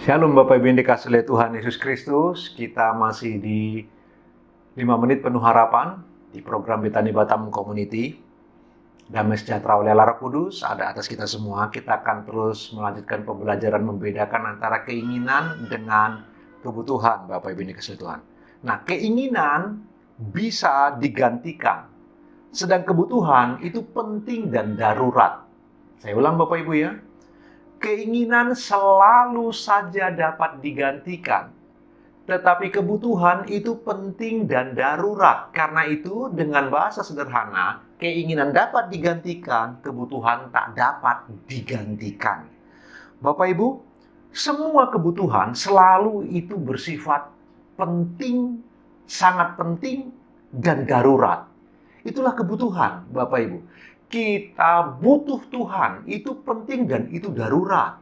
Shalom Bapak Ibu yang dikasihi oleh Tuhan Yesus Kristus. Kita masih di 5 menit penuh harapan di program Betani Batam Community. Damai sejahtera oleh Allah Roh Kudus ada atas kita semua. Kita akan terus melanjutkan pembelajaran membedakan antara keinginan dengan kebutuhan Bapak Ibu yang dikasihi Tuhan. Nah, keinginan bisa digantikan. Sedang kebutuhan itu penting dan darurat. Saya ulang Bapak Ibu ya. Keinginan selalu saja dapat digantikan, tetapi kebutuhan itu penting dan darurat. Karena itu, dengan bahasa sederhana, keinginan dapat digantikan, kebutuhan tak dapat digantikan. Bapak Ibu, semua kebutuhan selalu itu bersifat penting, sangat penting, dan darurat. Itulah kebutuhan, Bapak Ibu. Kita butuh Tuhan, itu penting dan itu darurat.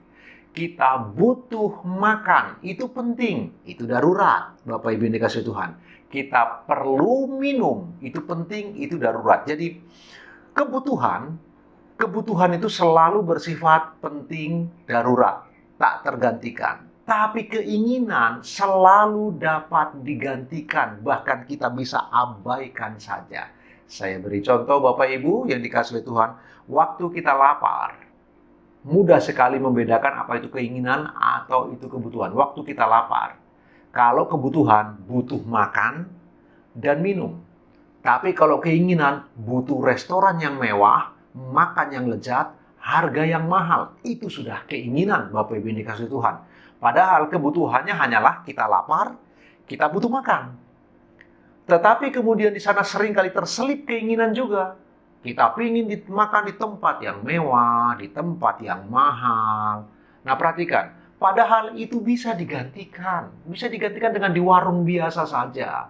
Kita butuh makan, itu penting, itu darurat. Bapak Ibu yang dikasihi Tuhan. Kita perlu minum, itu penting, itu darurat. Jadi kebutuhan itu selalu bersifat penting, darurat, tak tergantikan. Tapi keinginan selalu dapat digantikan, bahkan kita bisa abaikan saja. Saya beri contoh Bapak Ibu yang dikasihi Tuhan, waktu kita lapar, mudah sekali membedakan apa itu keinginan atau itu kebutuhan. Waktu kita lapar, kalau kebutuhan butuh makan dan minum. Tapi kalau keinginan butuh restoran yang mewah, makan yang lezat, harga yang mahal. Itu sudah keinginan Bapak Ibu yang dikasihi Tuhan. Padahal kebutuhannya hanyalah kita lapar, kita butuh makan. Tetapi kemudian di sana sering kali terselip keinginan juga. Kita ingin makan di tempat yang mewah, di tempat yang mahal. Nah, perhatikan, padahal itu bisa digantikan. Bisa digantikan dengan di warung biasa saja.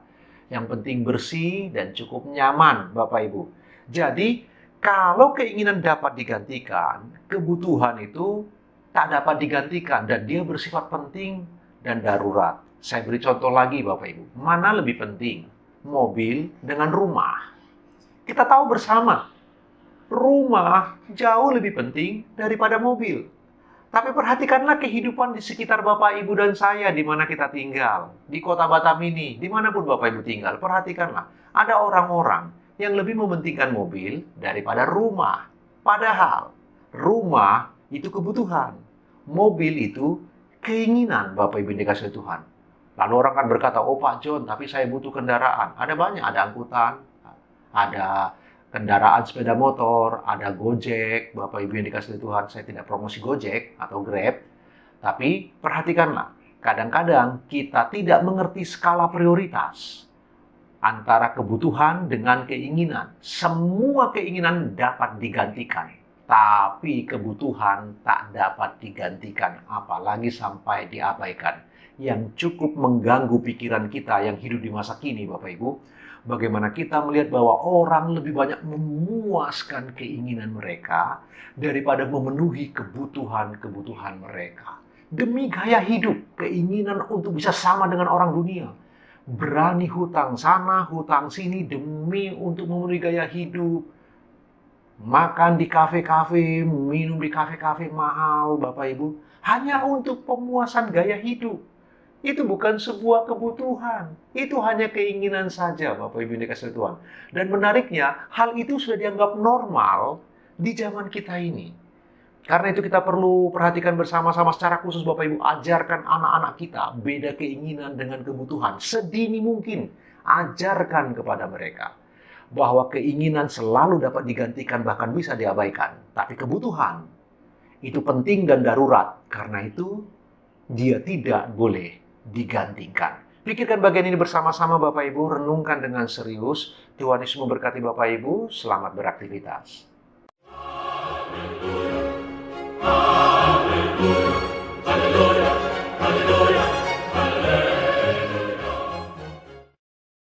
Yang penting bersih dan cukup nyaman, Bapak Ibu. Jadi, kalau keinginan dapat digantikan, kebutuhan itu tak dapat digantikan dan dia bersifat penting dan darurat. Saya beri contoh lagi, Bapak Ibu. Mana lebih penting? Mobil dengan rumah. Kita tahu bersama, rumah jauh lebih penting daripada mobil. Tapi perhatikanlah kehidupan di sekitar Bapak Ibu dan saya di mana kita tinggal. Di kota Batam ini, dimanapun Bapak Ibu tinggal, perhatikanlah. Ada orang-orang yang lebih mementingkan mobil daripada rumah. Padahal, rumah itu kebutuhan. Mobil itu keinginan Bapak Ibu dikasihi Tuhan. Lalu orang kan berkata, oh Pak John, tapi saya butuh kendaraan. Ada banyak, ada angkutan, ada kendaraan sepeda motor, ada Gojek. Bapak Ibu yang dikasihi Tuhan, saya tidak promosi Gojek atau Grab. Tapi perhatikanlah, kadang-kadang kita tidak mengerti skala prioritas antara kebutuhan dengan keinginan. Semua keinginan dapat digantikan, tapi kebutuhan tak dapat digantikan, apalagi sampai diabaikan. Yang cukup mengganggu pikiran kita yang hidup di masa kini, Bapak Ibu. Bagaimana kita melihat bahwa orang lebih banyak memuaskan keinginan mereka daripada memenuhi kebutuhan-kebutuhan mereka. Demi gaya hidup, keinginan untuk bisa sama dengan orang dunia. Berani hutang sana, hutang sini demi untuk memenuhi gaya hidup. Makan di kafe-kafe, minum di kafe-kafe mahal, Bapak Ibu. Hanya untuk pemuasan gaya hidup. Itu bukan sebuah kebutuhan. Itu hanya keinginan saja, Bapak Ibu yang dikasihi Tuhan. Dan menariknya, hal itu sudah dianggap normal di zaman kita ini. Karena itu kita perlu perhatikan bersama-sama secara khusus, Bapak Ibu. Ajarkan anak-anak kita beda keinginan dengan kebutuhan. Sedini mungkin, ajarkan kepada mereka bahwa keinginan selalu dapat digantikan, bahkan bisa diabaikan. Tapi kebutuhan itu penting dan darurat. Karena itu, dia tidak boleh digantikan. Pikirkan bagian ini bersama-sama Bapak Ibu, renungkan dengan serius. Tuhan Yesus memberkati Bapak Ibu, selamat beraktivitas.